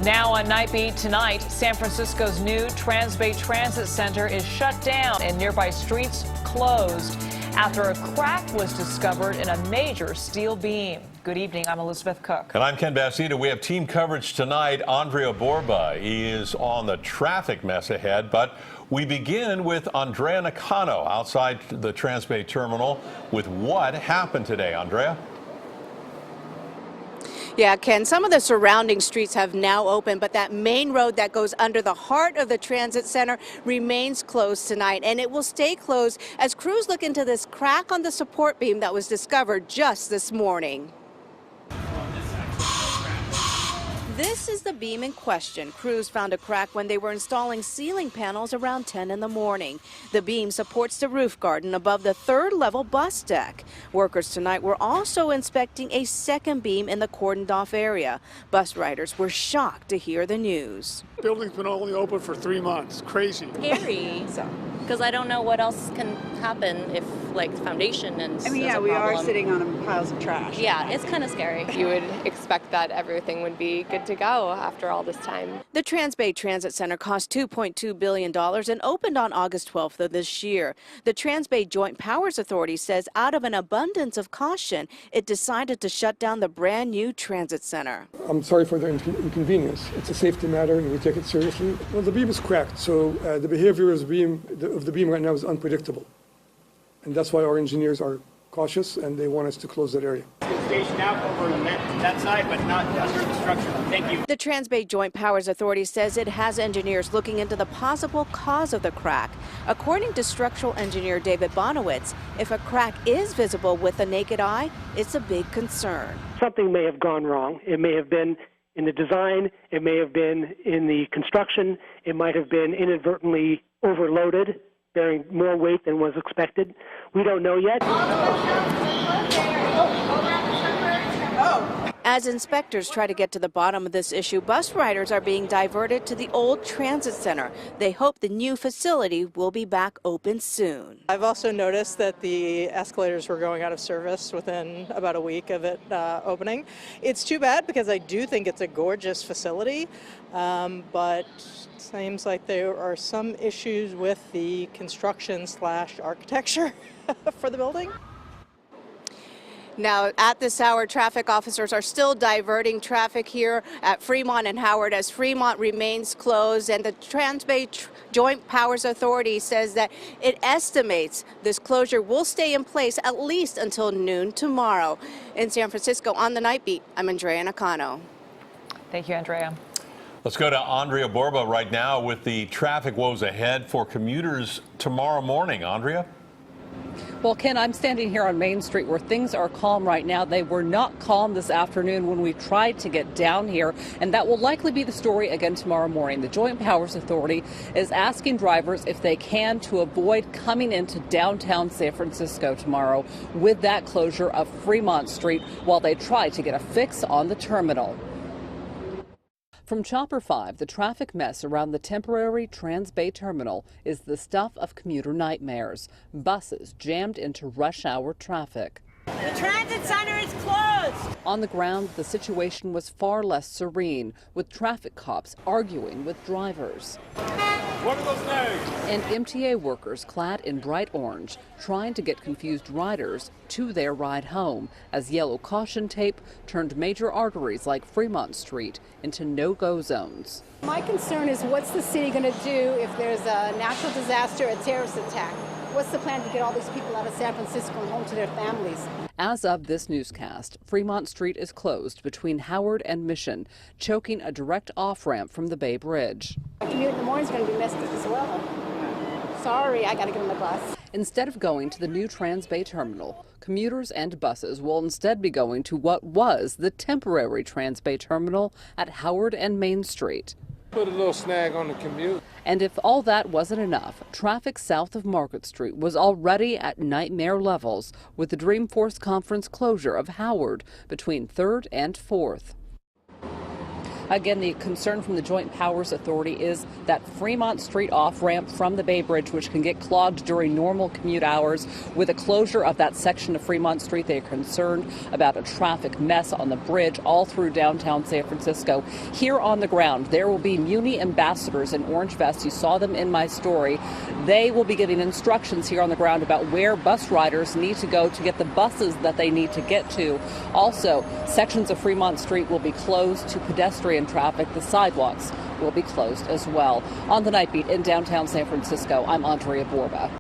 Now on Night Beat tonight, San Francisco's new Transbay Transit Center is shut down and nearby streets closed after a crack was discovered in a major steel beam. Good evening, I'm Elizabeth Cook. And I'm Ken Bassita. We have team coverage tonight. Andrea Borba is on the traffic mess ahead, but we begin with Andrea Nakano outside the Transbay terminal with what happened today. Andrea? Yeah, Ken, some of the surrounding streets have now opened, but that main road that goes under the heart of the transit center remains closed tonight, and it will stay closed as crews look into this crack on the support beam that was discovered just this morning. This is the beam in question. Crews found a crack when they were installing ceiling panels around 10 in the morning. The beam supports the roof garden above the third-level bus deck. Workers tonight were also inspecting a second beam in the cordoned-off area. Bus riders were shocked to hear the news. The building's been only open for 3 months. Crazy. Scary. Because I don't know what else can happen if, like, foundation and. I mean, yeah, we are sitting on piles of trash. Yeah, it's kind of scary. You would expect that everything would be good to go after all this time. The Transbay Transit Center cost $2.2 billion and opened on August 12th of this year. The Transbay Joint Powers Authority says out of an abundance of caution, it decided to shut down the brand new transit center. I'm sorry for the inconvenience. It's a safety matter and we take it seriously. Well, the beam is cracked, so the behavior of the beam right now is unpredictable. And that's why our engineers are cautious and they want us to close that area. Station out over on that side, but not under the structure. Thank you. The Transbay Joint Powers Authority says it has engineers looking into the possible cause of the crack. According to structural engineer David Bonowitz, if a crack is visible with the naked eye, it's a big concern. Something may have gone wrong. It may have been in the design. It may have been in the construction. It might have been inadvertently overloaded, bearing more weight than was expected. We don't know yet. As inspectors try to get to the bottom of this issue, bus riders are being diverted to the old transit center. They hope the new facility will be back open soon. I've also noticed that the escalators were going out of service within about a week of it opening. It's too bad because I do think it's a gorgeous facility, but it seems like there are some issues with the construction/architecture for the building. Now, at this hour, traffic officers are still diverting traffic here at Fremont and Howard as Fremont remains closed, and the Transbay Joint Powers Authority says that it estimates this closure will stay in place at least until noon tomorrow. In San Francisco, on the Night Beat, I'm Andrea Nakano. Thank you, Andrea. Let's go to Andrea Borba right now with the traffic woes ahead for commuters tomorrow morning. Andrea? Well, Ken, I'm standing here on Main Street where things are calm right now. They were not calm this afternoon when we tried to get down here, and that will likely be the story again tomorrow morning. The Joint Powers Authority is asking drivers if they can to avoid coming into downtown San Francisco tomorrow with that closure of Fremont Street while they try to get a fix on the terminal. From Chopper 5, the traffic mess around the temporary Transbay terminal is the stuff of commuter nightmares. Buses jammed into rush hour traffic. The transit center is closed. On the ground, the situation was far less serene, with traffic cops arguing with drivers. What are those names? And MTA workers clad in bright orange trying to get confused riders to their ride home as yellow caution tape turned major arteries like Fremont Street into no-go zones. My concern is what's the city going to do if there's a natural disaster, a terrorist attack? What's the plan to get all these people out of San Francisco and home to their families? As of this newscast, Fremont Street is closed between Howard and Mission, choking a direct off-ramp from the Bay Bridge. My commute in the morning is going to be messed up as well. Sorry, I got to get on the bus. Instead of going to the new Transbay terminal, commuters and buses will instead be going to what was the temporary Transbay terminal at Howard and Main Street. Put a little snag on the commute. And if all that wasn't enough, traffic south of Market Street was already at nightmare levels with the Dreamforce conference closure of Howard between 3rd and 4th. Again, the concern from the Joint Powers Authority is that Fremont Street off-ramp from the Bay Bridge, which can get clogged during normal commute hours. With a closure of that section of Fremont Street, they are concerned about a traffic mess on the bridge all through downtown San Francisco. Here on the ground, there will be Muni ambassadors in orange vests. You saw them in my story. They will be giving instructions here on the ground about where bus riders need to go to get the buses that they need to get to. Also, sections of Fremont Street will be closed to pedestrian traffic. The sidewalks will be closed as well. On the Night Beat in downtown San Francisco, I'm Andrea Borba.